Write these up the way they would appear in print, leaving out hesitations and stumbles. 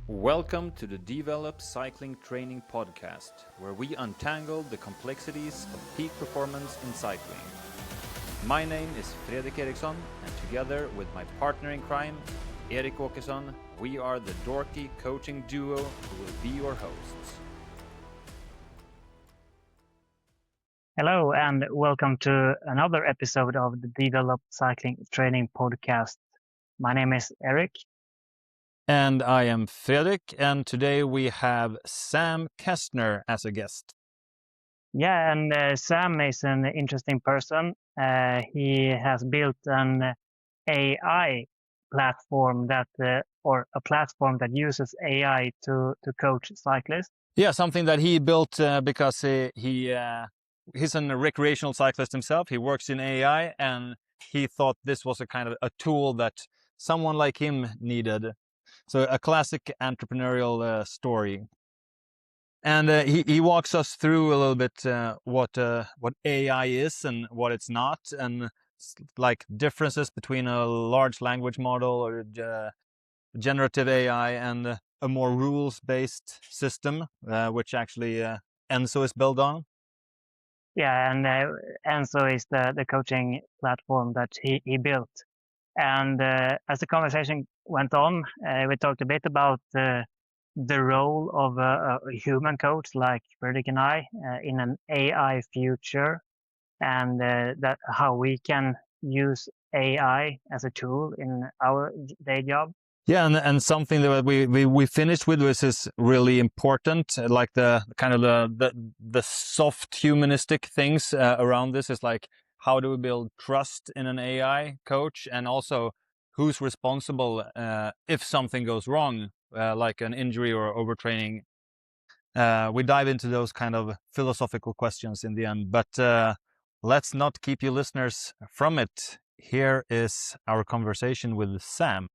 Welcome to the D-VELO-P Cycling Training Podcast, where we untangle the complexities of peak performance in cycling. My name is Fredrik Eriksson, and together with my partner in crime, Erik Åkesson, we are the dorky coaching duo who will be your hosts. Hello and welcome to another episode of the D-VELO-P Cycling Training Podcast. My name is Erik. And I am Fredrik, and today we have Sam Kaestner as a guest. Yeah, and Sam is an interesting person. He has built an AI platform or a platform that uses AI to coach cyclists. Yeah, something that he built because he's a recreational cyclist himself. He works in AI, and he thought this was a kind of a tool that someone like him needed. So a classic entrepreneurial story. And he walks us through a little bit what AI is and what it's not, and like differences between a large language model or generative AI and a more rules-based system, which actually Enzo is built on. Yeah, and Enzo is the coaching platform that he built. And as the conversation went on, we talked a bit about the role of a human coach like Fredrik and I in an AI future, and that how we can use AI as a tool in our day job. Yeah, and something that we finished with, which is really important, like the kind of the soft humanistic things around this is like, how do we build trust in an AI coach, and also who's responsible if something goes wrong, like an injury or overtraining. We dive into those kind of philosophical questions in the end, but let's not keep you listeners from it. Here is our conversation with Sam.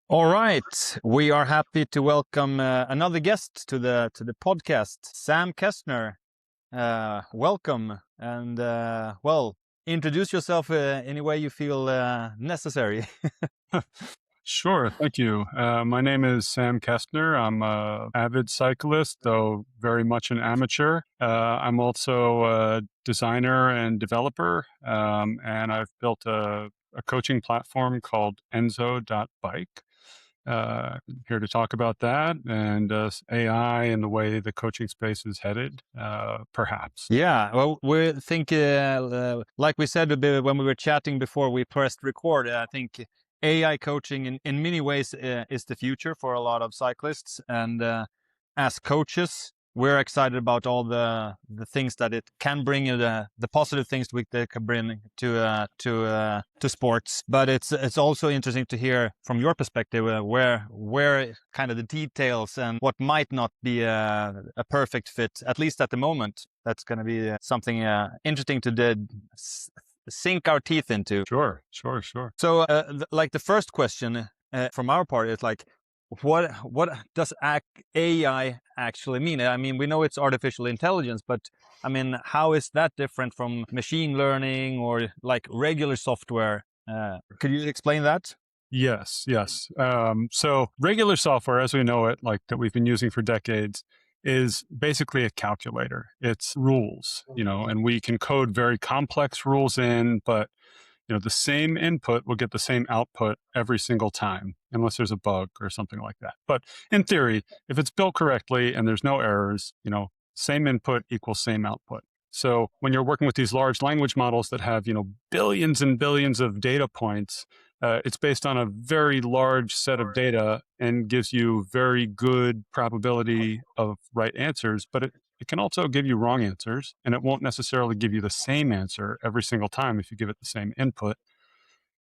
All right, we are happy to welcome another guest to the podcast, Sam Kaestner. Welcome, and well, introduce yourself any way you feel necessary. Sure, thank you. My name is Sam Kaestner. I'm an avid cyclist, though very much an amateur. I'm also a designer and developer, and I've built a coaching platform called Enzo.bike. Here to talk about that and AI and the way the coaching space is headed, perhaps. Yeah, well, we think, like we said when we were chatting before we pressed record, I think AI coaching in many ways is the future for a lot of cyclists. And as coaches, we're excited about all the things that it can bring, the positive things that it can bring to sports. But it's also interesting to hear from your perspective where kind of the details and what might not be a perfect fit, at least at the moment. That's going to be something interesting to sink our teeth into. Sure. So, like the first question from our part is like, what does AI actually mean? I mean, we know it's artificial intelligence, but I mean, how is that different from machine learning or like regular software? Could you explain that? Yes. So regular software, as we know it, like that we've been using for decades, is basically a calculator. It's rules, and we can code very complex rules in, but the same input will get the same output every single time, unless there's a bug or something like that. But in theory, if it's built correctly and there's no errors, same input equals same output. So when you're working with these large language models that have, billions and billions of data points, it's based on a very large set of data and gives you very good probability of right answers, but it can also give you wrong answers, and it won't necessarily give you the same answer every single time if you give it the same input.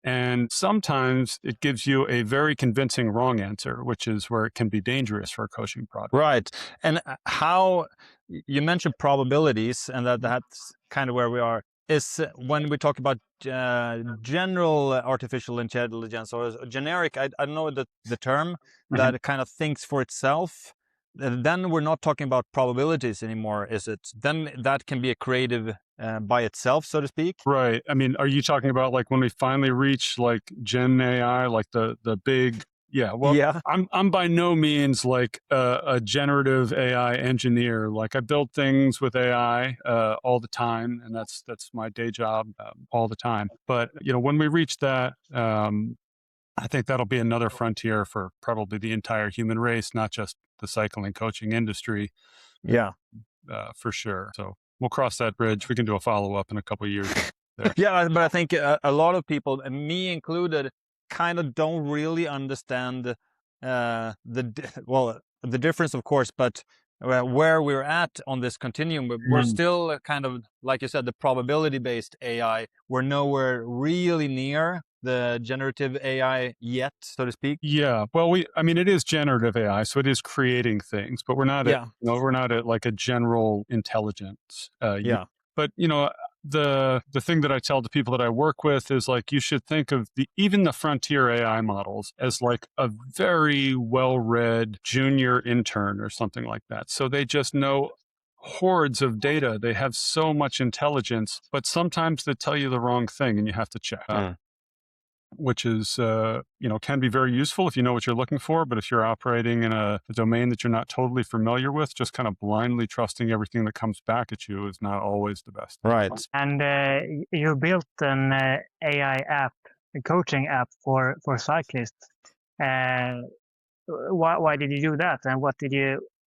And sometimes it gives you a very convincing wrong answer, which is where it can be dangerous for a coaching product. Right. And how you mentioned probabilities, and that's kind of where we are, is when we talk about general artificial intelligence or generic, I don't know the term, that kind of thinks for itself. then we're not talking about probabilities anymore, is it? Then that can be a creative by itself, so to speak. Right. I mean, are you talking about like when we finally reach like Gen AI, like the big? Yeah. Well, yeah. I'm by no means like a generative AI engineer. Like I build things with AI all the time, and that's my day job all the time. But when we reach that, I think that'll be another frontier for probably the entire human race, not just the cycling coaching industry. Yeah. For sure. So we'll cross that bridge. We can do a follow-up in a couple of years there. Yeah, but I think a lot of people, and me included, kind of don't really understand the difference, of course, but where we're at on this continuum. We're still kind of, like you said, the probability-based AI. We're nowhere really near the generative AI yet, so to speak. Yeah, well, I mean, it is generative AI, so it is creating things, but we're not at, we're not at like a general intelligence. Yeah. But the thing that I tell the people that I work with is like you should think of even the frontier AI models as like a very well-read junior intern or something like that. So they just know hordes of data. They have so much intelligence, but sometimes they tell you the wrong thing and you have to check. Which is, can be very useful if you know what you're looking for. But if you're operating in a domain that you're not totally familiar with, just kind of blindly trusting everything that comes back at you is not always the best. Right. And you built an AI app, a coaching app for cyclists. Why did you do that? And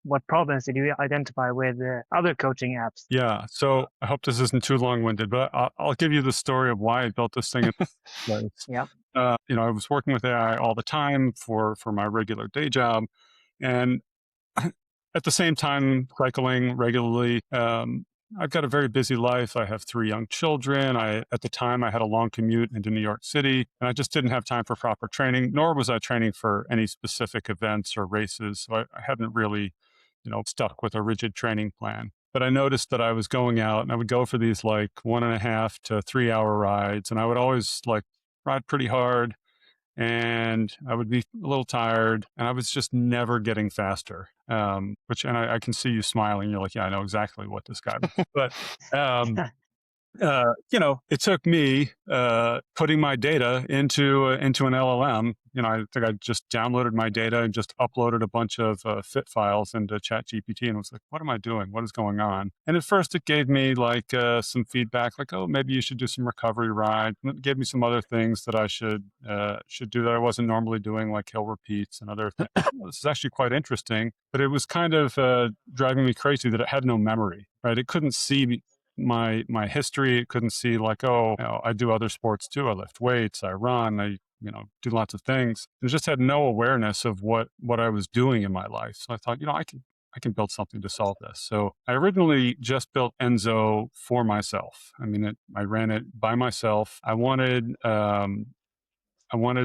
what problems did you identify with other coaching apps? Yeah, so I hope this isn't too long-winded, but I'll give you the story of why I built this thing in the first place. Yeah. I was working with AI all the time for my regular day job, and at the same time, cycling regularly. I've got a very busy life. I have 3 young children. At the time, I had a long commute into New York City, and I just didn't have time for proper training, nor was I training for any specific events or races. So I hadn't really, stuck with a rigid training plan. But I noticed that I was going out and I would go for these like 1.5 to 3 hour rides, and I would always like ride pretty hard, and I would be a little tired, and I was just never getting faster. And I can see you smiling. You're like, yeah, I know exactly what this guy was. But it took me putting my data into an LLM. I think I just downloaded my data and just uploaded a bunch of fit files into ChatGPT, and was like, what am I doing? What is going on? And at first it gave me like some feedback, like, oh, maybe you should do some recovery rides. And it gave me some other things that I should do that I wasn't normally doing, like hill repeats and other things. This is actually quite interesting, but it was kind of driving me crazy that it had no memory, right? It couldn't see my history. It couldn't see like, oh, I do other sports too. I lift weights, I run, I do lots of things. It just had no awareness of what I was doing in my life. So I thought, I can build something to solve this. So I originally just built Enzo for myself. I mean, I ran it by myself. I wanted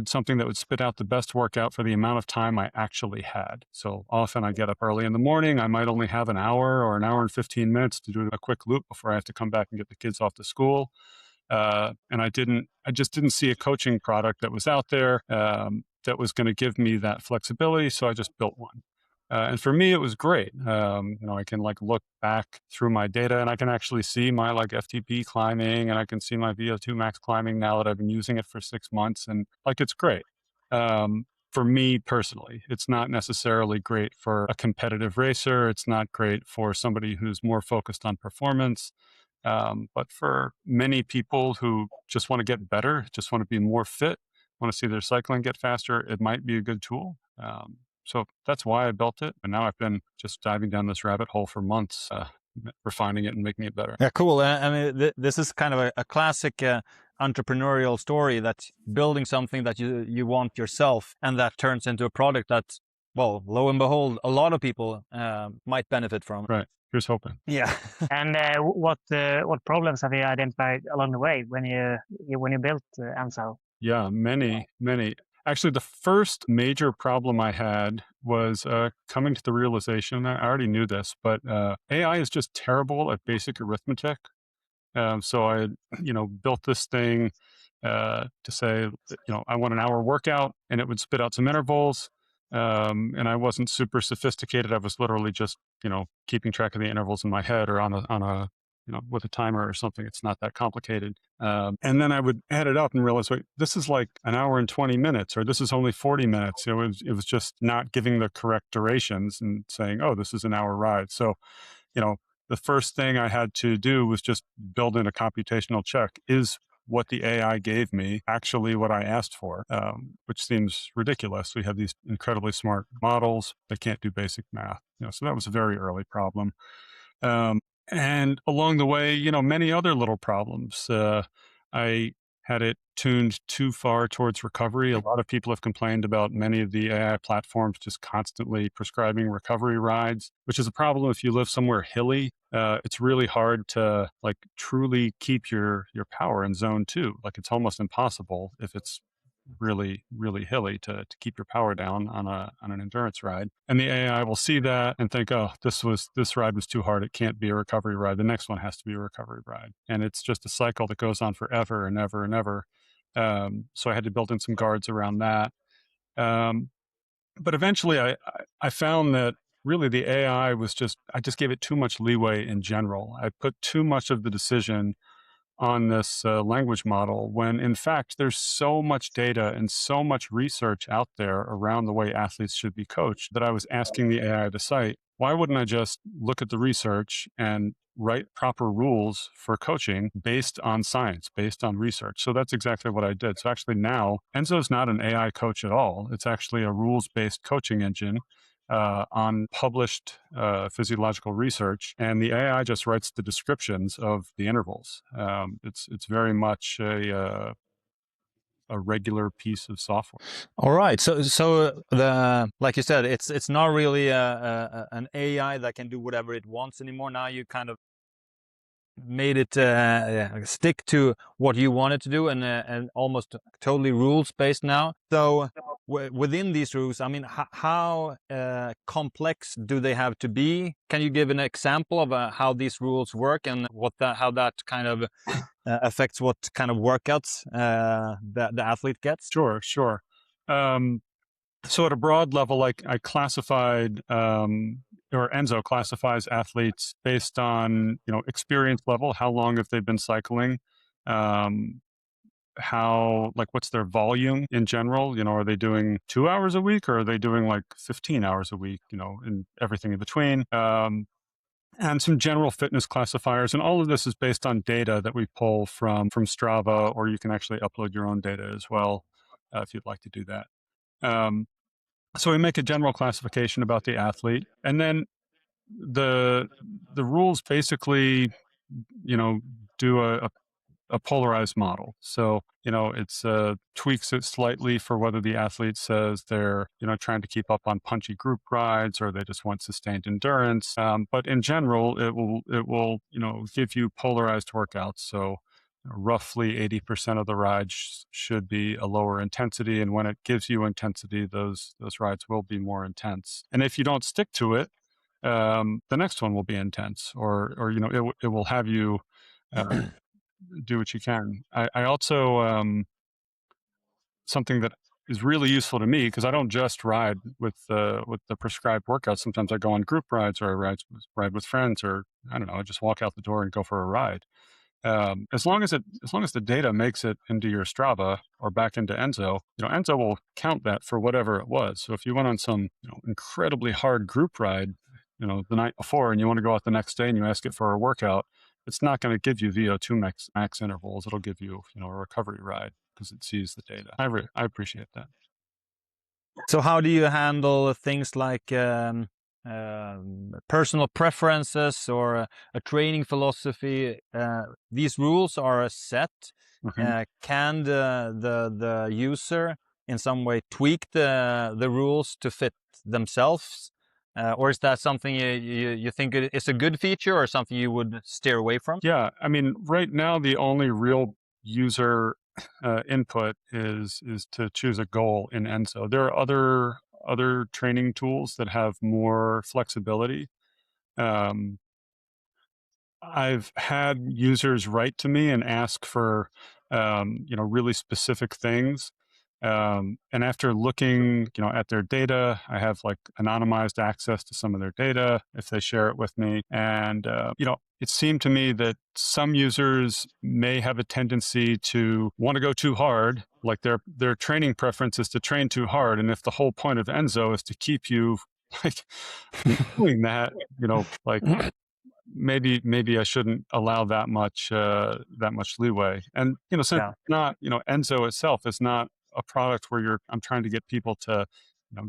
something that would spit out the best workout for the amount of time I actually had. So often I get up early in the morning. I might only have an hour or an hour and 15 minutes to do a quick loop before I have to come back and get the kids off to school. And I just didn't see a coaching product that was out there that was going to give me that flexibility. So I just built one. And for me, it was great. I can like look back through my data, and I can actually see my like FTP climbing, and I can see my VO2 max climbing now that I've been using it for 6 months, and like it's great. For me personally, it's not necessarily great for a competitive racer. It's not great for somebody who's more focused on performance. But for many people who just want to get better, just want to be more fit, want to see their cycling get faster, it might be a good tool. So that's why I built it. And now I've been just diving down this rabbit hole for months, refining it and making it better. Yeah, cool. I mean, this is kind of a classic entrepreneurial story, that building something that you want yourself, and that turns into a product that, well, lo and behold, a lot of people might benefit from. Right. Here's hoping. Yeah. And what problems have you identified along the way when you built Enzo? Yeah, many. Actually, the first major problem I had was coming to the realization, I already knew this, but AI is just terrible at basic arithmetic. So I, built this thing to say, I want an hour workout, and it would spit out some intervals. and I wasn't super sophisticated. I was literally just, keeping track of the intervals in my head or on a with a timer or something. It's not that complicated. And then I would add it up and realize, wait, this is like an hour and 20 minutes, or this is only 40 minutes. It was just not giving the correct durations and saying, oh, this is an hour ride. So, the first thing I had to do was just build in a computational check. Is what the AI gave me actually what I asked for, which seems ridiculous. We have these incredibly smart models that can't do basic math. So that was a very early problem. And along the way, many other little problems. I had it tuned too far towards recovery. A lot of people have complained about many of the AI platforms just constantly prescribing recovery rides, which is a problem if you live somewhere hilly. It's really hard to truly keep your power in zone 2. It's almost impossible if it's really, really hilly to keep your power down on an endurance ride. And the AI will see that and think, oh, this ride was too hard. It can't be a recovery ride. The next one has to be a recovery ride. And it's just a cycle that goes on forever and ever and ever. So I had to build in some guards around that. But eventually I found that really the AI I just gave it too much leeway in general. I put too much of the decision on this language model, when in fact there's so much data and so much research out there around the way athletes should be coached that I was asking the AI to cite, why wouldn't I just look at the research and write proper rules for coaching based on science, based on research? So that's exactly what I did. So actually now, Enzo's not an AI coach at all. It's actually a rules-based coaching engine on published physiological research, and the AI just writes the descriptions of the intervals. It's very much a regular piece of software. All right. So like you said, it's not really an AI that can do whatever it wants anymore. Now you kind of made it stick to what you wanted to do, and almost totally rules based now. So within these rules, I mean, how complex do they have to be? Can you give an example of how these rules work and how that kind of affects what kind of workouts the athlete gets? Sure. So at a broad level, I classified, or Enzo classifies athletes based on, experience level. How long have they been cycling? What's their volume in general? Are they doing 2 hours a week, or are they doing 15 hours a week, and everything in between? And some general fitness classifiers. And all of this is based on data that we pull from Strava, or you can actually upload your own data as well, if you'd like to do that. So we make a general classification about the athlete, and then the rules basically, do a polarized model. So, it's tweaks it slightly for whether the athlete says they're, trying to keep up on punchy group rides, or they just want sustained endurance. But in general, it will, give you polarized workouts. So roughly 80% of the rides should be a lower intensity. And when it gives you intensity, those rides will be more intense. And if you don't stick to it, the next one will be intense, or it will have you do what you can. I also, something that is really useful to me, because I don't just ride with the prescribed workouts. Sometimes I go on group rides, or I ride with friends, or I don't know, I just walk out the door and go for a ride. As long as the data makes it into your Strava or back into Enzo, Enzo will count that for whatever it was. So if you went on some incredibly hard group ride, the night before, and you want to go out the next day and you ask it for a workout, it's not going to give you VO2 max intervals. It'll give you, a recovery ride, because it sees the data. I appreciate that. So how do you handle things like personal preferences or a training philosophy? These rules are set. Mm-hmm. Can the user in some way tweak the rules to fit themselves? Or is that something you think is a good feature, or something you would steer away from? Yeah, I mean, right now the only real user input is to choose a goal in Enzo. There are other training tools that have more flexibility. I've had users write to me and ask for really specific things. And after looking, at their data, I have like anonymized access to some of their data if they share it with me. And, it seemed to me that some users may have a tendency to want to go too hard, like their training preference is to train too hard. And if the whole point of Enzo is to keep you like doing that, like maybe I shouldn't allow that much leeway. And since it's not, Enzo itself is not a product where I'm trying to get people to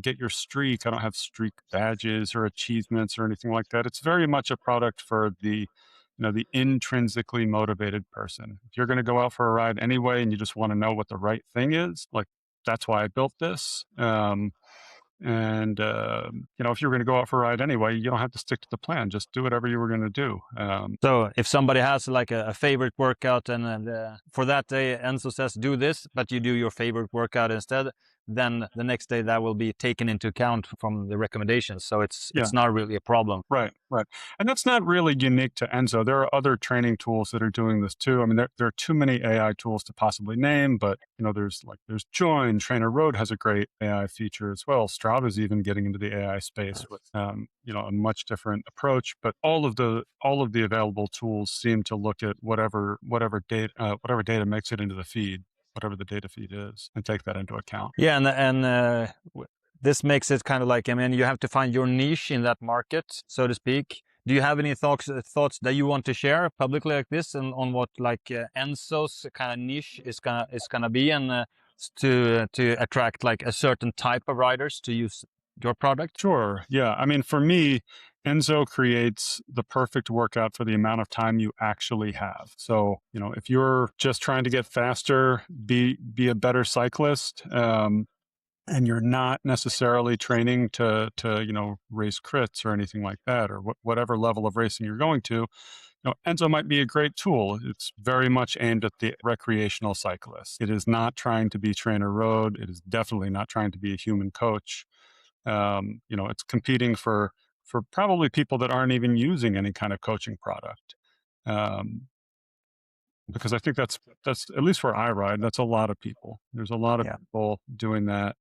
get your streak. I don't have streak badges or achievements or anything like that. It's very much a product for the the intrinsically motivated person. If you're going to go out for a ride anyway and you just want to know what the right thing is, like that's why I built this. And, if you're going to go out for a ride anyway, you don't have to stick to the plan. Just do whatever you were going to do. So if somebody has like a favorite workout and for that day, Enzo says, do this, but you do your favorite workout instead, then the next day that will be taken into account from the recommendations. So it's not really a problem. Right. And that's not really unique to Enzo. There are other training tools that are doing this too. I mean, there are too many AI tools to possibly name, but there's Join, Trainer Road has a great AI feature as well. Strava's even getting into the AI space with a much different approach. But all of the available tools seem to look at whatever data makes it into the feed, whatever the data feed is, and take that into account. Yeah, and this makes it kind of like, you have to find your niche in that market, so to speak. Do you have any thoughts that you want to share publicly like this, and on what Enzo's kind of niche is gonna be, and to attract like a certain type of riders to use your product? Sure. Yeah. I mean, for me, Enzo creates the perfect workout for the amount of time you actually have. So, if you're just trying to get faster, be a better cyclist, and you're not necessarily training to race crits or anything like that, or whatever level of racing you're going to, Enzo might be a great tool. It's very much aimed at the recreational cyclist. It is not trying to be Trainer Road. It is definitely not trying to be a human coach. It's competing for probably people that aren't even using any kind of coaching product. Because I think that's at least where I ride, that's a lot of people. There's a lot of people doing that.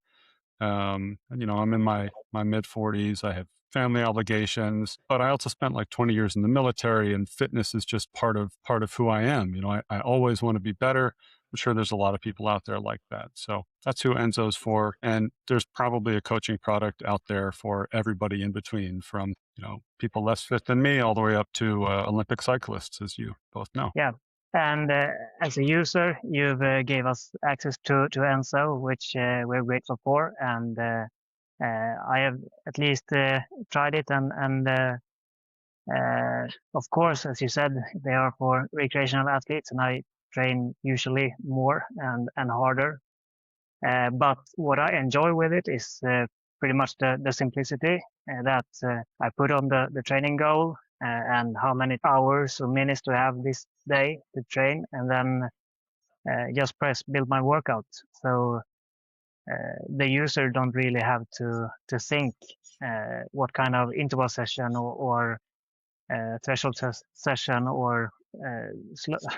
I'm in my mid 40s. I have family obligations, but I also spent like 20 years in the military, and fitness is just part of who I am. I always want to be better. I'm sure there's a lot of people out there like that. So that's who Enzo's for. And there's probably a coaching product out there for everybody in between, from, people less fit than me all the way up to Olympic cyclists, as you both know. Yeah. And as a user, you've gave us access to Enzo, which we're grateful for. And I have at least tried it. And of course, as you said, they are for recreational athletes, and I train usually more and harder. But what I enjoy with it is pretty much the simplicity that I put on the training goal, and how many hours or minutes to have this day to train, and then just press build my workout. So the user don't really have to think what kind of interval session or threshold session or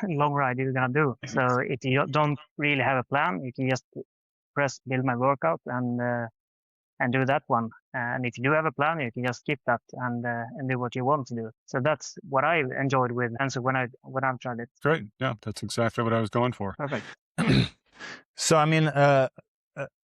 long ride you're gonna do. So if you don't really have a plan, you can just press build my workout and do that one. And if you do have a plan, you can just skip that and do what you want to do. So that's what I enjoyed with Enzo when I've tried it. Great. Yeah, that's exactly what I was going for. Perfect. So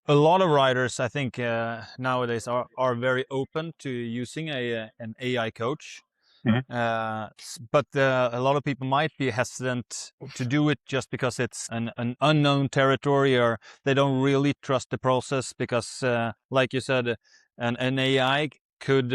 a lot of riders, I think, nowadays are very open to using an AI coach. Mm-hmm. But a lot of people might be hesitant to do it just because it's an unknown territory, or they don't really trust the process because, like you said, an AI could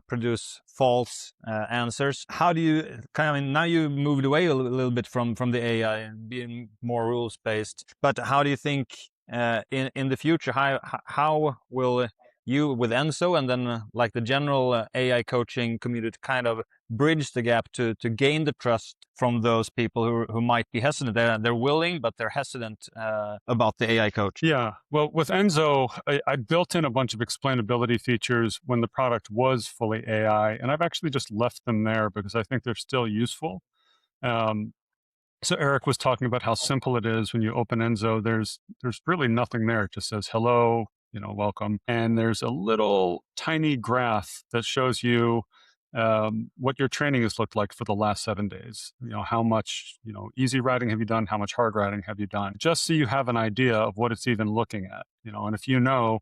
produce false answers. How do you now you moved away a little bit from the AI and being more rules based, but how do you think in the future, how will you with Enzo and then like the general AI coaching community kind of bridge the gap to gain the trust from those people who might be hesitant? They're willing, but they're hesitant about the AI coach. Yeah. Well, with Enzo, I built in a bunch of explainability features when the product was fully AI, and I've actually just left them there because I think they're still useful. So Erik was talking about how simple it is when you open Enzo. There's really nothing there. It just says hello, welcome, and there's a little tiny graph that shows you what your training has looked like for the last 7 days. How much easy riding have you done? How much hard riding have you done? Just so you have an idea of what it's even looking at. And if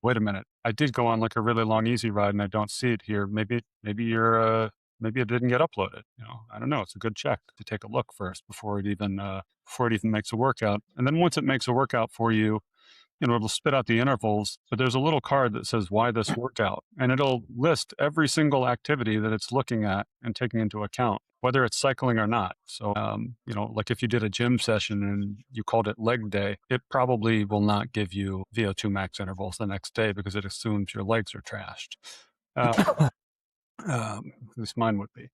wait a minute, I did go on like a really long easy ride and I don't see it here. Maybe maybe it didn't get uploaded. I don't know. It's a good check to take a look first before it even makes a workout. And then once it makes a workout for you, it'll spit out the intervals, but there's a little card that says why this worked out, and it'll list every single activity that it's looking at and taking into account, whether it's cycling or not. So, like if you did a gym session and you called it leg day, it probably will not give you VO2 max intervals the next day because it assumes your legs are trashed. At least mine would be.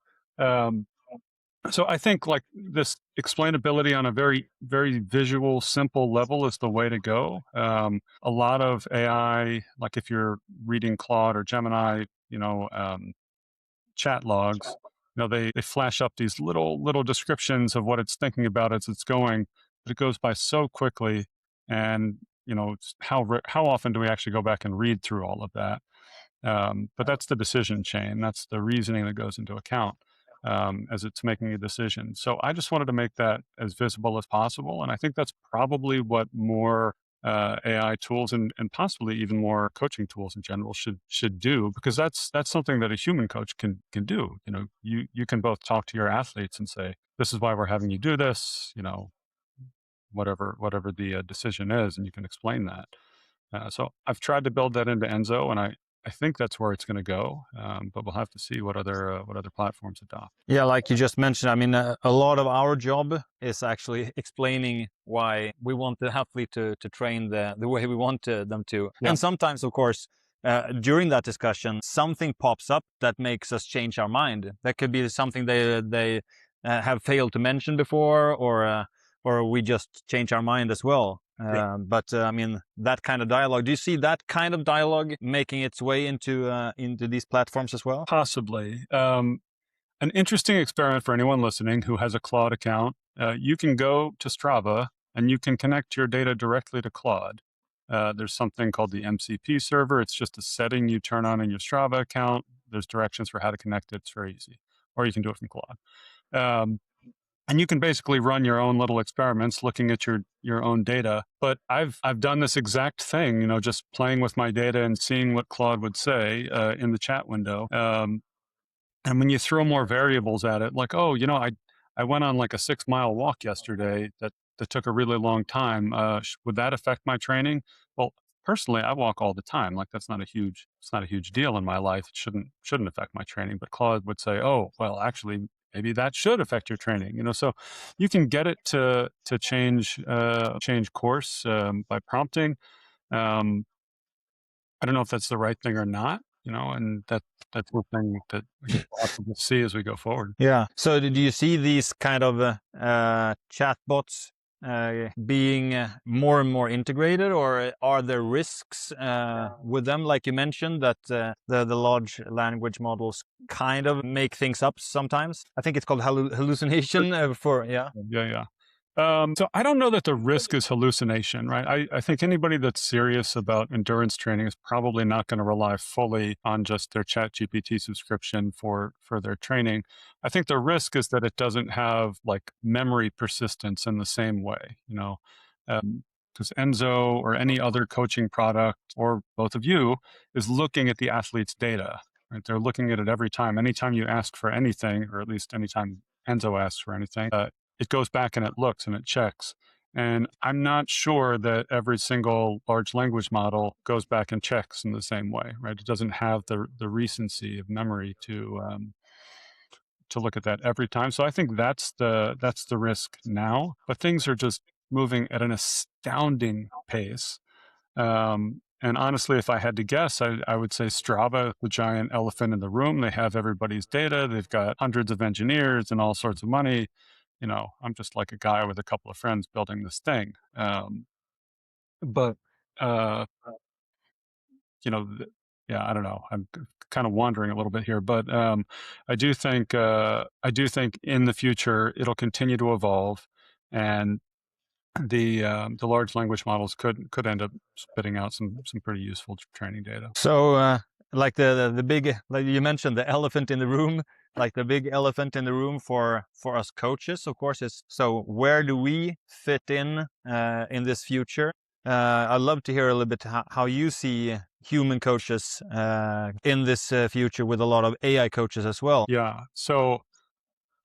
So I think like this explainability on a very, very visual, simple level is the way to go. A lot of AI, like if you're reading Claude or Gemini, chat logs, they flash up these little descriptions of what it's thinking about as it's going, but it goes by so quickly. And, it's how often do we actually go back and read through all of that? But that's the decision chain. That's the reasoning that goes into account as it's making a decision. So I just wanted to make that as visible as possible. And I think that's probably what more AI tools and possibly even more coaching tools in general should do, because that's something that a human coach can do. You can both talk to your athletes and say, this is why we're having you do this, whatever the decision is, and you can explain that. So I've tried to build that into Enzo, and I think that's where it's going to go, but we'll have to see what other platforms adopt. Yeah, like you just mentioned, I mean, a lot of our job is actually explaining why we want the athlete to train the way we want them to. Yeah. And sometimes, of course, during that discussion, something pops up that makes us change our mind. That could be something they have failed to mention before, or we just change our mind as well. But I mean, that kind of dialogue, do you see that kind of dialogue making its way into these platforms as well? Possibly. An interesting experiment for anyone listening who has a Claude account, you can go to Strava and you can connect your data directly to Claude. There's something called the MCP server. It's just a setting you turn on in your Strava account. There's directions for how to connect it. It's very easy. Or you can do it from Claude. And you can basically run your own little experiments looking at your own data. But I've done this exact thing, just playing with my data and seeing what Claude would say in the chat window. And when you throw more variables at it, like, oh, I went on like a 6-mile walk yesterday that took a really long time. Would that affect my training? Well, personally, I walk all the time. Like it's not a huge deal in my life. It shouldn't affect my training. But Claude would say, oh, well, actually, maybe that should affect your training. So you can get it to change course by prompting. I don't know if that's the right thing or not. And that's the thing that we'll have to see as we go forward. Yeah. So do you see these kind of chatbots being more and more integrated, or are there risks with them? Like you mentioned, that the large language models kind of make things up sometimes. I think it's called hallucination Yeah. So I don't know that the risk is hallucination, right? I think anybody that's serious about endurance training is probably not going to rely fully on just their ChatGPT subscription for their training. I think the risk is that it doesn't have like memory persistence in the same way, because Enzo or any other coaching product, or both of you, is looking at the athlete's data, right? They're looking at it every time. Anytime you ask for anything, or at least anytime Enzo asks for anything, it goes back and it looks and it checks. And I'm not sure that every single large language model goes back and checks in the same way, right? It doesn't have the recency of memory to look at that every time. So I think that's the risk now. But things are just moving at an astounding pace. And honestly, if I had to guess, I would say Strava, the giant elephant in the room. They have everybody's data. They've got hundreds of engineers and all sorts of money. I'm just like a guy with a couple of friends building this thing. But I don't know. I'm kind of wandering a little bit here, but I do think in the future it'll continue to evolve. and the large language models could end up spitting out some pretty useful training data. So like the big, like you mentioned, the elephant in the room, like the big elephant in the room for us coaches, of course, is so where do we fit in this future? I'd love to hear a little bit how you see human coaches in this future with a lot of AI coaches as well. Yeah. So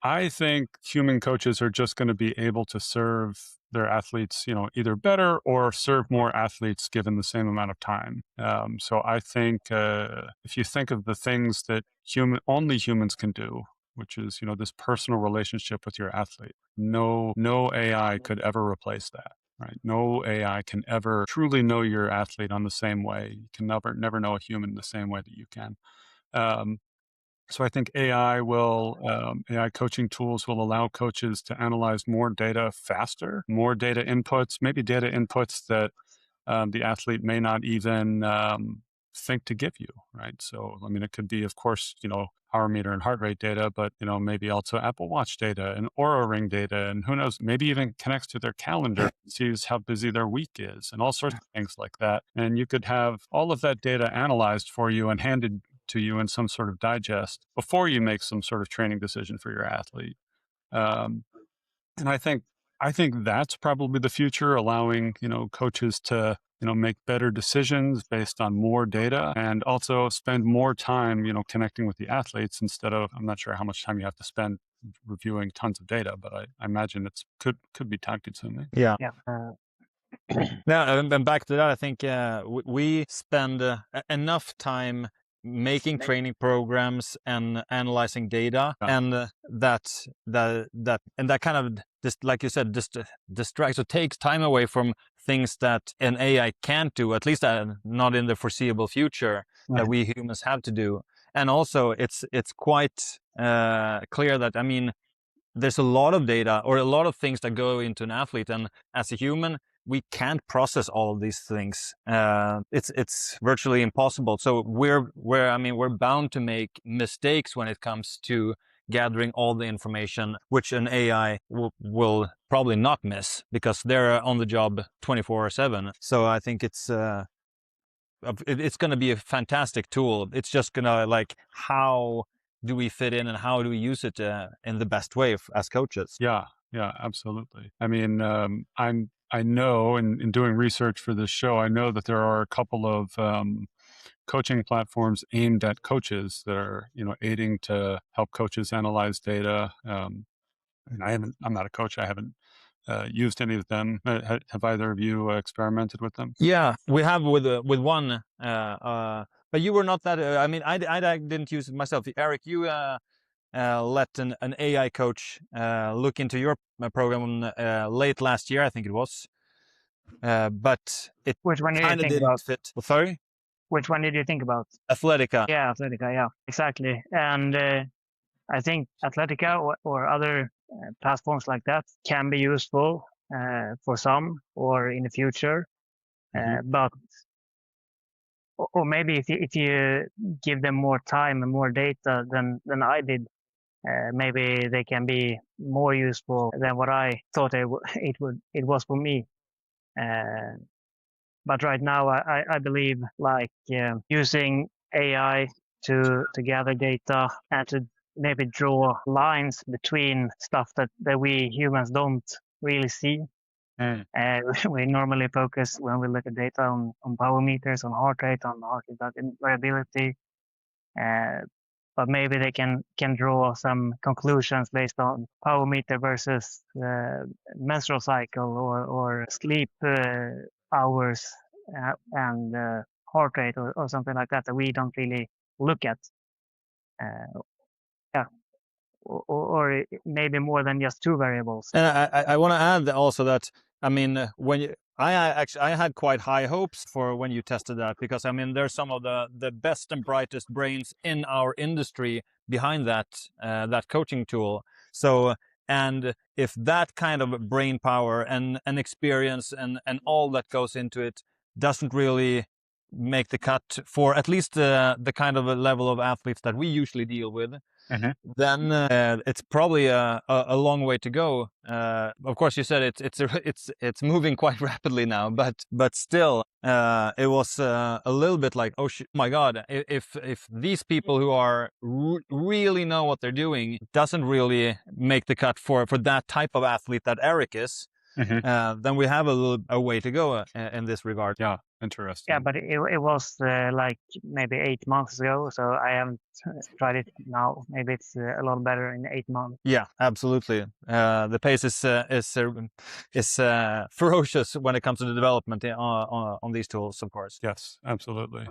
I think human coaches are just going to be able to serve their athletes, either better or serve more athletes given the same amount of time. So I think if you think of the things that only humans can do, which is, this personal relationship with your athlete, no AI could ever replace that. Right? No AI can ever truly know your athlete on the same way. You can never know a human the same way that you can. So I think AI coaching tools will allow coaches to analyze more data faster, more data inputs, maybe data inputs that the athlete may not even think to give you, right? So, I mean, it could be, of course, heart meter and heart rate data, but, maybe also Apple Watch data and Oura Ring data, and who knows, maybe even connects to their calendar, sees how busy their week is, and all sorts of things like that. And you could have all of that data analyzed for you and handed to you in some sort of digest before you make some sort of training decision for your athlete. And I think that's probably the future, allowing, coaches to, make better decisions based on more data and also spend more time, connecting with the athletes instead of, I'm not sure how much time you have to spend reviewing tons of data, but I imagine it could be time consuming. Yeah. Now, and back to that, I think we spend enough time making training programs and analyzing data, and that kind of, just like you said, distracts or takes time away from things that an AI can't do, at least not in the foreseeable future, that we humans have to do. And also, it's quite clear that, I mean, there's a lot of data or a lot of things that go into an athlete, and as a human, we can't process all of these things. It's virtually impossible. So we're bound to make mistakes when it comes to gathering all the information, which an AI will probably not miss because they're on the job 24/7. So I think it's going to be a fantastic tool. It's just gonna, like, how do we fit in and how do we use it in the best way as coaches? Yeah, absolutely. I mean, I know in doing research for this show, I know that there are a couple of coaching platforms aimed at coaches that are, aiding to help coaches analyze data. And I'm not a coach. I haven't used any of them. Have either of you experimented with them? Yeah, we have with one, but you were not that. I mean, I didn't use it myself. Erik, you let an AI coach look into your program late last year, I think it was. But it Which one did you kind of think didn't about? fit. Well, sorry? Which one did you think about? Athletica. Yeah, Athletica. Yeah, exactly. And I think Athletica or other platforms like that can be useful for some or in the future. But or maybe if you give them more time and more data than I did, maybe they can be more useful than what I thought it was for me. But right now, I believe, like, using AI to gather data and to maybe draw lines between stuff that we humans don't really see. We normally focus, when we look at data, on power meters, on heart rate, on heart rate variability. But maybe they can draw some conclusions based on power meter versus menstrual cycle or sleep hours and heart rate or something like that we don't really look at. Or maybe more than just two variables. And I want to add also that, I mean, I had quite high hopes for when you tested that, because I mean, there's some of the best and brightest brains in our industry behind that coaching tool. So, and if that kind of brain power and experience and all that goes into it doesn't really make the cut for at least the kind of a level of athletes that we usually deal with, then it's probably a long way to go. Of course, you said it's moving quite rapidly now, but still, it was a little bit like, oh my God, if these people who are really know what they're doing doesn't really make the cut for that type of athlete that Erik is, then we have a way to go in this regard. Yeah, interesting. Yeah, but it was like maybe 8 months ago, so I haven't tried it now. Maybe it's a lot better in 8 months. Yeah, absolutely. The pace is ferocious when it comes to the development on these tools, of course. Yes, absolutely.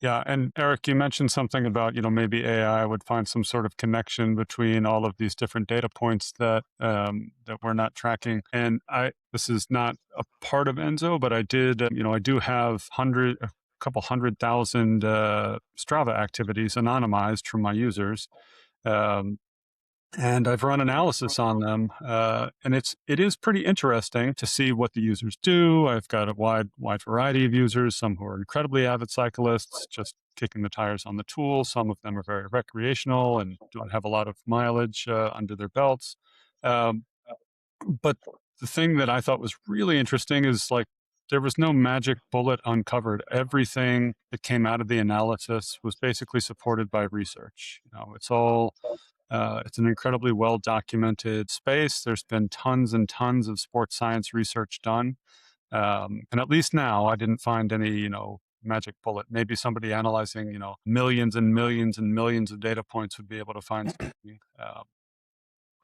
Yeah, and Erik, you mentioned something about, maybe AI would find some sort of connection between all of these different data points that that we're not tracking. And this is not a part of Enzo, but I did, I do have a couple 100,000 Strava activities anonymized from my users. And I've run analysis on them, and it is pretty interesting to see what the users do. I've got a wide variety of users, some who are incredibly avid cyclists, just kicking the tires on the tool. Some of them are very recreational and don't have a lot of mileage under their belts. But the thing that I thought was really interesting is there was no magic bullet uncovered. Everything that came out of the analysis was basically supported by research. It's all it's an incredibly well-documented space. There's been tons and tons of sports science research done. And at least now, I didn't find any, magic bullet. Maybe somebody analyzing, millions and millions and millions of data points would be able to find something.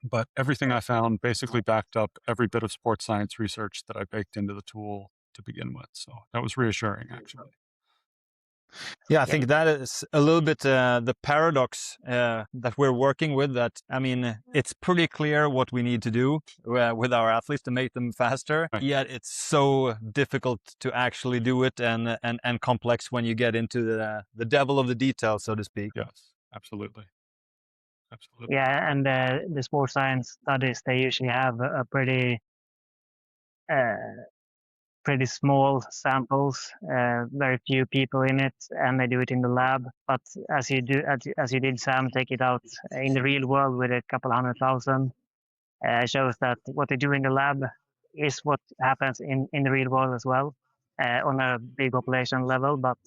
But everything I found basically backed up every bit of sports science research that I baked into the tool to begin with. So that was reassuring, actually. Yeah, I think that is a little bit the paradox that we're working with. That, I mean, it's pretty clear what we need to do with our athletes to make them faster. Right. Yet it's so difficult to actually do it, and complex when you get into the devil of the details, so to speak. Yes, absolutely. Absolutely. Yeah, and the sports science studies, they usually have a pretty small samples, very few people in it, and they do it in the lab. But as you did, Sam, take it out in the real world with a couple 100,000, shows that what they do in the lab is what happens in the real world as well, on a big population level. But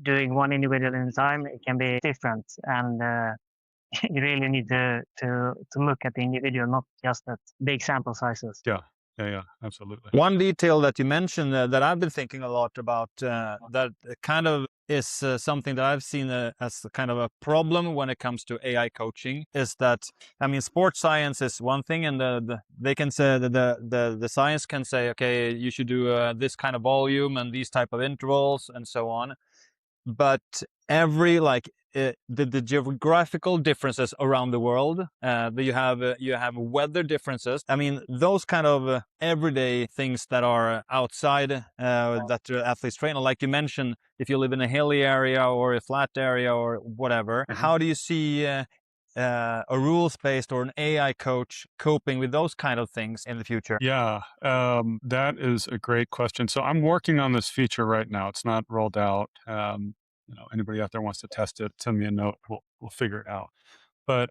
doing one individual in time, it can be different, and you really need to look at the individual, not just at big sample sizes. Yeah, absolutely. One detail that you mentioned that I've been thinking a lot about, that kind of is something that I've seen as kind of a problem when it comes to AI coaching, is that, I mean, sports science is one thing, and they can say that the science can say, okay, you should do this kind of volume and these type of intervals and so on. But every the geographical differences around the world, you have weather differences. I mean, those kind of everyday things that are outside that athletes train. Like you mentioned, if you live in a hilly area or a flat area or whatever, how do you see a rules-based or an AI coach coping with those kind of things in the future? Yeah, that is a great question. So I'm working on this feature right now. It's not rolled out. Anybody out there wants to test it, send me a note. We'll figure it out. But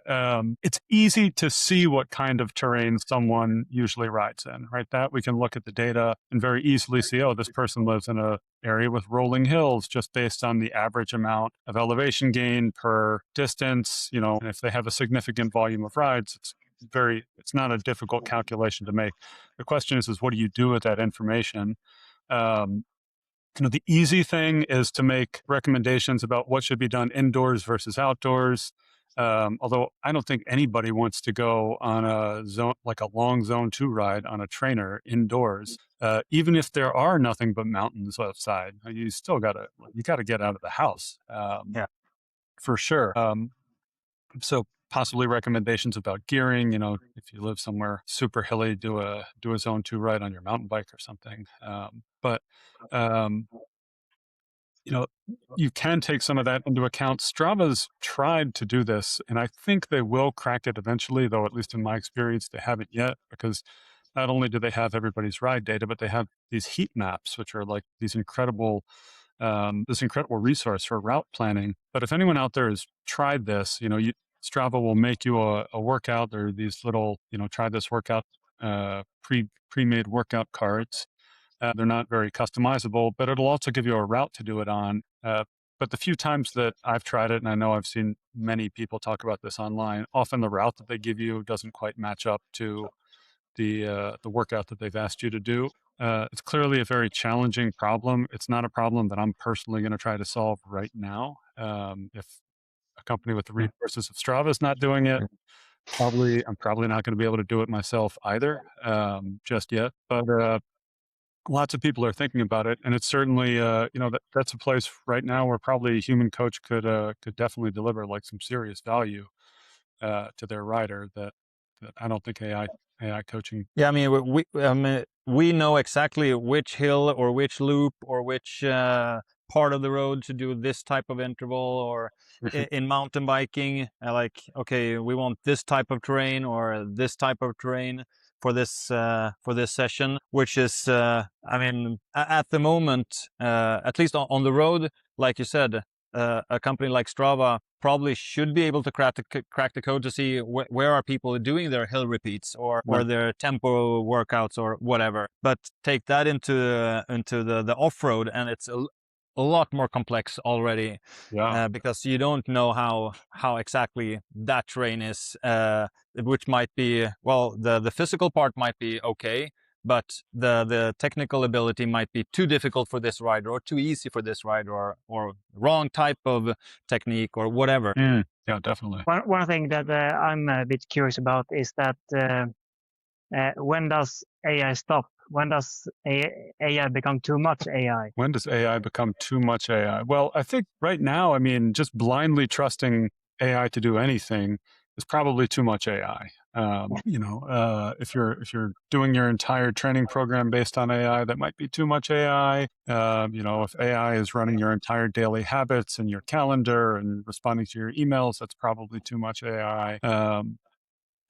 it's easy to see what kind of terrain someone usually rides in, right? That we can look at the data and very easily see, oh, this person lives in an area with rolling hills, just based on the average amount of elevation gain per distance. And if they have a significant volume of rides, it's not a difficult calculation to make. The question is what do you do with that information? The easy thing is to make recommendations about what should be done indoors versus outdoors. Although I don't think anybody wants to go on a long zone 2 ride on a trainer indoors, even if there are nothing but mountains outside. You still gotta get out of the house. Yeah, for sure. So possibly recommendations about gearing. If you live somewhere super hilly, do a zone 2 ride on your mountain bike or something. But you can take some of that into account. Strava's tried to do this, and I think they will crack it eventually, though at least in my experience, they haven't yet, because not only do they have everybody's ride data, but they have these heat maps, which are like these incredible this incredible resource for route planning. But if anyone out there has tried this, Strava will make you a workout. There are these little, try this workout, pre-made workout cards. They're not very customizable, but it'll also give you a route to do it on. But the few times that I've tried it, and I know I've seen many people talk about this online, often the route that they give you doesn't quite match up to the workout that they've asked you to do. It's clearly a very challenging problem. It's not a problem that I'm personally going to try to solve right now. If a company with the resources of Strava is not doing it, I'm probably not going to be able to do it myself either, just yet. But lots of people are thinking about it, and it's certainly that's a place right now where probably a human coach could definitely deliver like some serious value to their rider that I don't think AI coaching. Yeah, I mean, we know exactly which hill or which loop or which part of the road to do this type of interval, or in mountain biking, like, okay, we want this type of terrain or this type of terrain for this session, which is, I mean, at the moment, at least on the road, like you said, a company like Strava probably should be able to crack the code to see where are people doing their hill repeats or their tempo workouts or whatever. But take that into the off-road, and it's a lot more complex already, because you don't know how exactly that terrain is, which might be, well, the physical part might be okay, but the technical ability might be too difficult for this rider or too easy for this rider, or wrong type of technique or whatever. Yeah, definitely. One thing that I'm a bit curious about is that when does AI stop? When does AI become too much AI? When does AI become too much AI? Well, I think right now, I mean, just blindly trusting AI to do anything is probably too much AI. If you're doing your entire training program based on AI, that might be too much AI. If AI is running your entire daily habits and your calendar and responding to your emails, that's probably too much AI.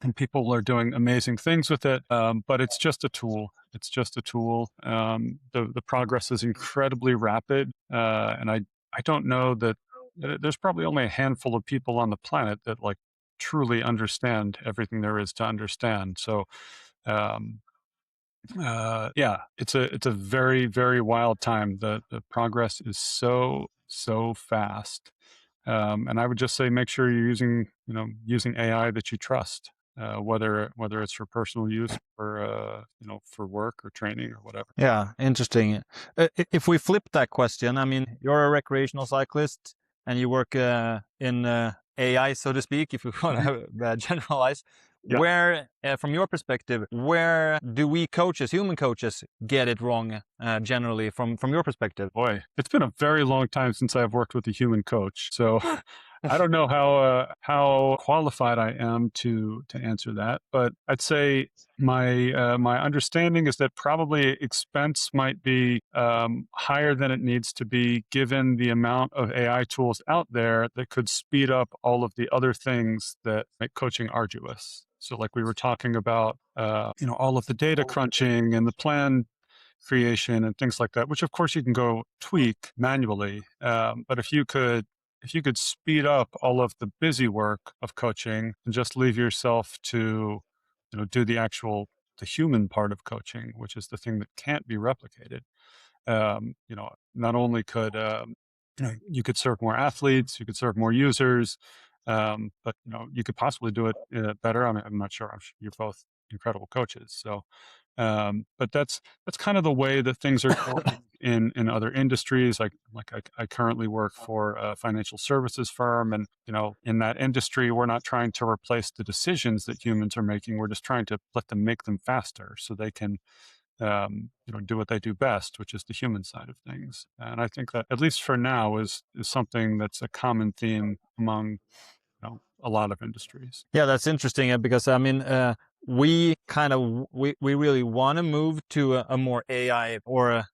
And people are doing amazing things with it, but it's just a tool. It's just a tool. The progress is incredibly rapid, and I don't know that there's probably only a handful of people on the planet that like truly understand everything there is to understand. So, it's a very, very wild time. The progress is so fast, and I would just say make sure you're using AI that you trust. Whether it's for personal use or for work or training or whatever. Yeah, interesting. If we flip that question, I mean, you're a recreational cyclist and you work in AI, so to speak, if you want to generalize. Yeah. Where, from your perspective, where do we coaches, human coaches, get it wrong generally from your perspective? Boy, it's been a very long time since I've worked with a human coach, so I don't know how qualified I am to answer that. But I'd say my understanding is that probably expense might be higher than it needs to be, given the amount of AI tools out there that could speed up all of the other things that make coaching arduous. So like we were talking about, all of the data crunching and the plan creation and things like that, which of course you can go tweak manually. But if you could speed up all of the busy work of coaching and just leave yourself to, do the human part of coaching, which is the thing that can't be replicated. Not only could, you could serve more athletes, you could serve more users, but you could possibly do it better. I mean, I'm not sure. You're both incredible coaches, so. But that's kind of the way that things are going in other industries. I currently work for a financial services firm, and in that industry, we're not trying to replace the decisions that humans are making. We're just trying to let them make them faster, so they can do what they do best, which is the human side of things. And I think that, at least for now, is something that's a common theme among a lot of industries. Yeah, that's interesting, because I mean, we really want to move to a more AI or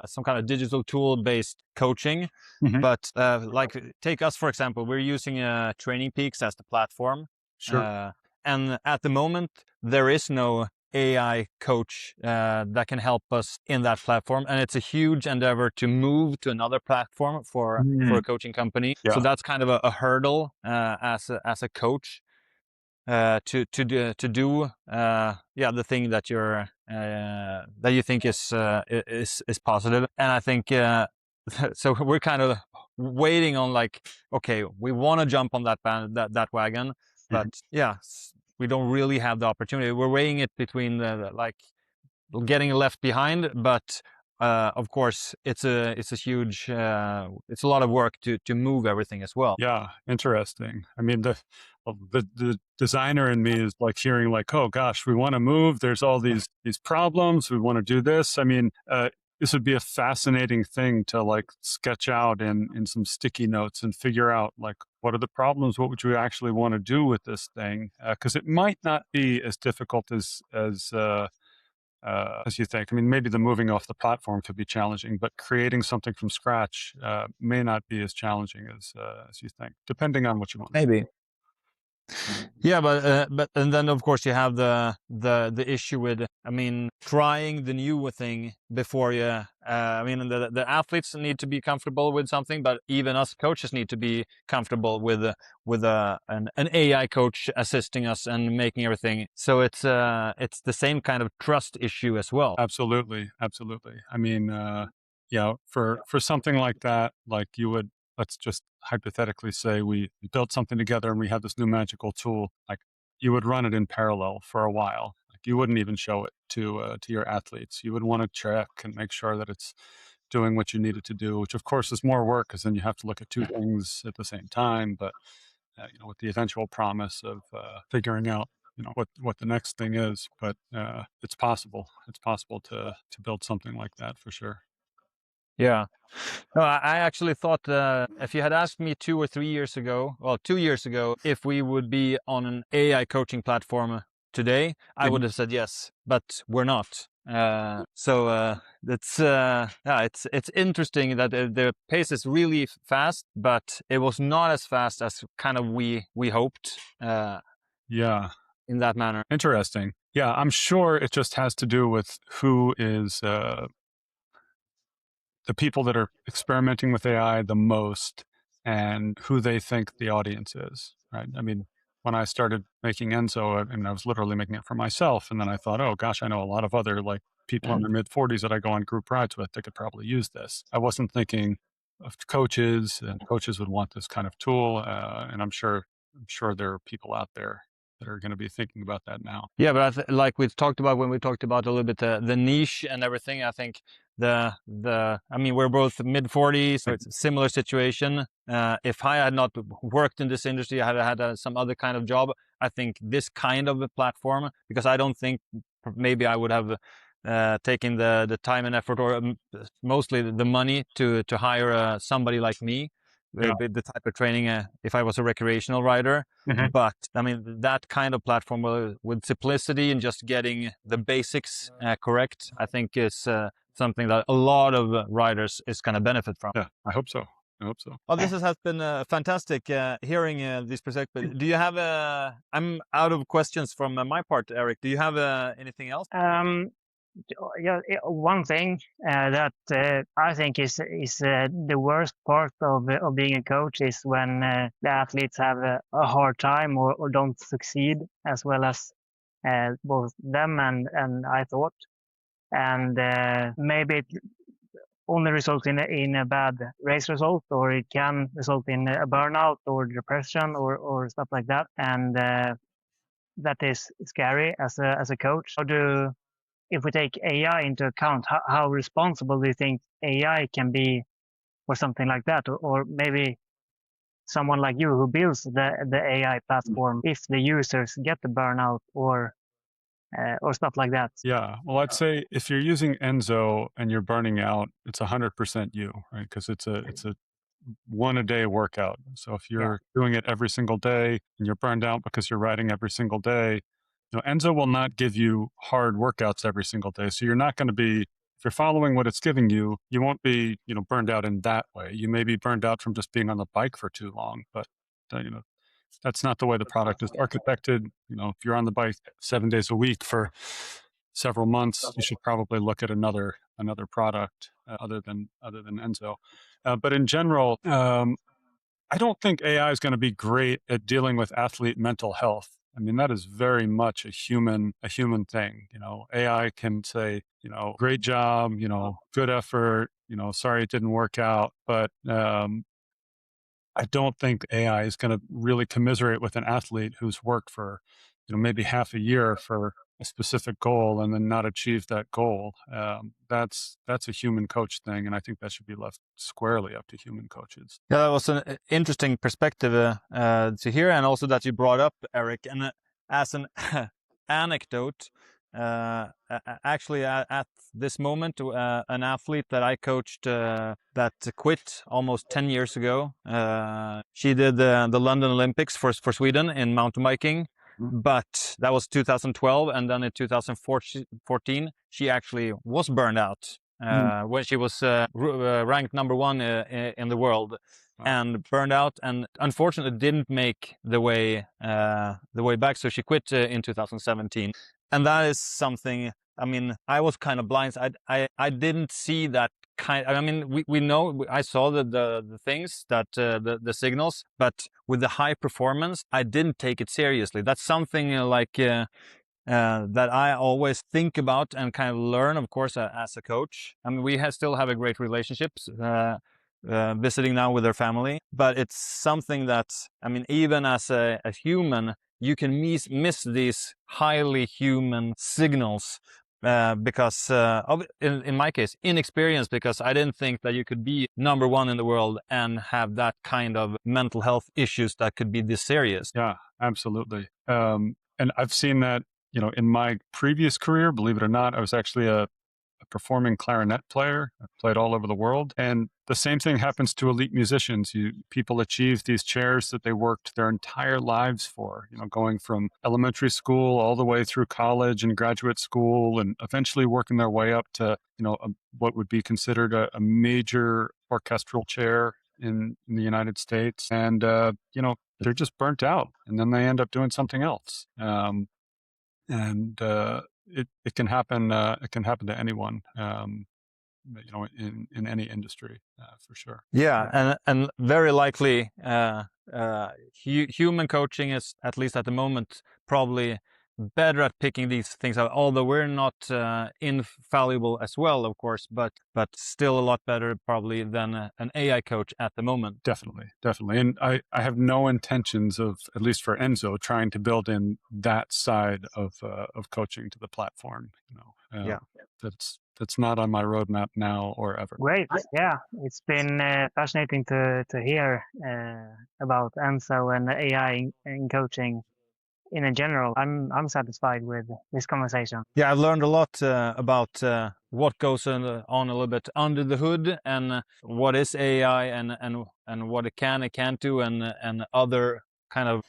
some kind of digital tool-based coaching. Mm-hmm. But like, take us for example, we're using Training Peaks as the platform. Sure. And at the moment, there is no AI coach that can help us in that platform, and it's a huge endeavor to move to another platform for a coaching company. Yeah. So that's kind of a hurdle as a coach to do the thing that you think is positive. And I think so we're kind of waiting on, like, okay, we want to jump on that wagon, but we don't really have the opportunity. We're weighing it between like getting left behind, but of course it's a huge it's a lot of work to move everything as well. Yeah, interesting. I mean, the designer in me is like hearing like, oh gosh, we want to move. There's all these problems. We want to do this. I mean, this would be a fascinating thing to like sketch out in some sticky notes and figure out like, what are the problems? What would you actually want to do with this thing? Because it might not be as difficult as you think. I mean, maybe the moving off the platform could be challenging, but creating something from scratch may not be as challenging as you think, depending on what you want. Maybe. Yeah, but and then of course you have the issue with, I mean, trying the new thing before you. I mean, the athletes need to be comfortable with something, but even us coaches need to be comfortable with an AI coach assisting us and making everything. So it's the same kind of trust issue as well. Absolutely. I mean, for something like that, like you would. Let's just hypothetically say we built something together and we have this new magical tool. Like, you would run it in parallel for a while. Like, you wouldn't even show it to your athletes. You would want to check and make sure that it's doing what you need it to do, which of course is more work because then you have to look at two things at the same time. But with the eventual promise of figuring out what the next thing is. But it's possible. It's possible to build something like that for sure. Yeah. No, I actually thought if you had asked me 2 or 3 years ago, well, 2 years ago, if we would be on an AI coaching platform today, I would have said yes, but we're not. So it's interesting that the pace is really fast, but it was not as fast as kind of we hoped. In that manner. Interesting. Yeah, I'm sure it just has to do with who is the people that are experimenting with AI the most and who they think the audience is, right? I mean, when I started making Enzo, I was literally making it for myself. And then I thought, oh gosh, I know a lot of other like people in their mid 40s that I go on group rides with that could probably use this. I wasn't thinking of coaches, and coaches would want this kind of tool. And I'm sure there are people out there that are going to be thinking about that now. Yeah, but like we talked about when we talked about a little bit the niche and everything, I think I mean, we're both mid 40s, so it's a similar situation. If I had not worked in this industry, I had some other kind of job, I think this kind of a platform, because I don't think maybe I would have taken the time and effort, or mostly the money to hire somebody like me. The type of training if I was a recreational rider. But I mean, that kind of platform with simplicity and just getting the basics correct, I think is something that a lot of riders is going to benefit from. Yeah, I hope so. Well, this has been fantastic hearing these perspectives. Do you have I'm out of questions from my part, Erik. Do you have anything else? One thing that I think is the worst part of being a coach is when the athletes have a hard time or don't succeed as well as both them and I thought, and maybe it only results in a bad race result, or it can result in a burnout or depression or stuff like that, and that is scary as a coach. If we take AI into account, how responsible do you think AI can be for something like that? Or maybe someone like you who builds the AI platform, if the users get the burnout or stuff like that? Yeah, well, I'd say if you're using Enzo and you're burning out, it's 100% you, right? Because it's a 1-a-day workout. So if you're doing it every single day and you're burned out because you're riding every single day, Enzo will not give you hard workouts every single day. So you're not going to be, if you're following what it's giving you, you won't be, burned out in that way. You may be burned out from just being on the bike for too long, but that's not the way the product is architected. If you're on the bike 7 days a week for several months, you should probably look at another product other than Enzo. But in general, I don't think AI is going to be great at dealing with athlete mental health. I mean, that is very much a human thing. AI can say, great job, good effort, sorry it didn't work out. But I don't think AI is going to really commiserate with an athlete who's worked for, maybe half a year for a specific goal and then not achieve that goal. That's a human coach thing, and I think that should be left squarely up to human coaches. Yeah, that was an interesting perspective to hear, and also that you brought up, Erik. And as an anecdote, actually at this moment, an athlete that I coached that quit almost 10 years ago. She did the London Olympics for Sweden in mountain biking. But that was 2012, and then in 2014, she actually was burned out when she was ranked number 1 in the world, and burned out, and unfortunately didn't make the way back. So she quit in 2017, and that is something. I mean, I was kind of blind. I didn't see that kind. I mean, we know. I saw the things that the signals, but with the high performance, I didn't take it seriously. That's something that I always think about and kind of learn, of course, as a coach. I mean, we still have a great relationship, visiting now with her family, but it's something that, I mean, even as a human, you can miss these highly human signals because of, in my case, inexperience, because I didn't think that you could be number 1 in the world and have that kind of mental health issues that could be this serious. Yeah, absolutely. And I've seen that, in my previous career, believe it or not, I was actually a performing clarinet player. I played all over the world. And the same thing happens to elite musicians. People achieve these chairs that they worked their entire lives for, going from elementary school all the way through college and graduate school, and eventually working their way up to, what would be considered a major orchestral chair in the United States. And, they're just burnt out, and then they end up doing something else. It can happen. It can happen to anyone, in any industry, for sure. Yeah, and very likely, human coaching is, at least at the moment, probably better at picking these things out. Although we're not infallible as well, of course, but still a lot better probably than an AI coach at the moment. Definitely. And I have no intentions of, at least for Enzo, trying to build in that side of coaching to the platform. That's not on my roadmap now or ever. Great. Yeah, it's been fascinating to hear about Enzo and AI in coaching. In general, I'm satisfied with this conversation. Yeah, I've learned a lot about what goes on a little bit under the hood, and what is AI, and what it can't do, and other kind of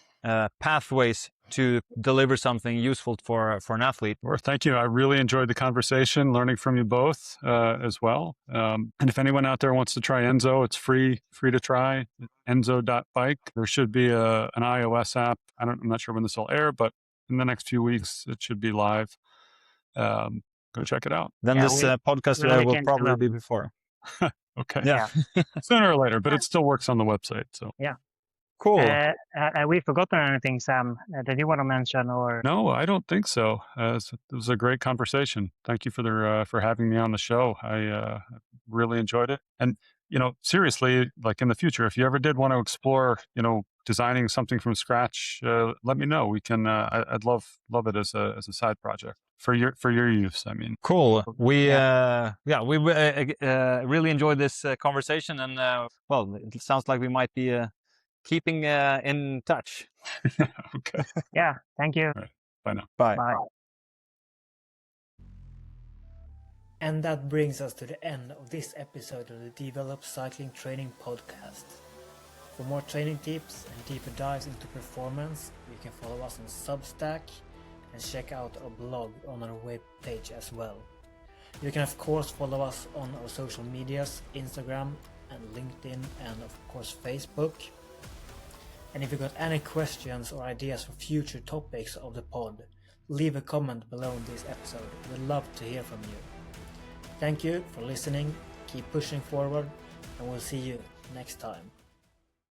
pathways to deliver something useful for an athlete. Well, thank you. I really enjoyed the conversation, learning from you both as well. And if anyone out there wants to try Enzo, it's free to try. Enzo.bike. There should be an iOS app. I'm not sure when this will air, but in the next few weeks it should be live. Go check it out. Then this podcast will probably be before. Okay. Yeah. Sooner or later, but it still works on the website. So yeah. Cool. Have we forgotten anything, Sam, that you want to mention? Or no, I don't think so. It was a great conversation. Thank you for having me on the show. I really enjoyed it. And seriously, like in the future, if you ever did want to explore, designing something from scratch, let me know. We can. I'd love it as a side project for your use. I mean, cool. We really enjoyed this conversation, and well, it sounds like we might be keeping in touch. Okay. Yeah. Thank you. All right. Bye now. Bye. Bye. And that brings us to the end of this episode of the D-VELO-P Cycling Training Podcast. For more training tips and deeper dives into performance, you can follow us on Substack and check out our blog on our webpage as well. You can of course follow us on our social medias, Instagram and LinkedIn, and of course Facebook. And if you've got any questions or ideas for future topics of the pod, leave a comment below in this episode. We'd love to hear from you. Thank you for listening, keep pushing forward, and we'll see you next time.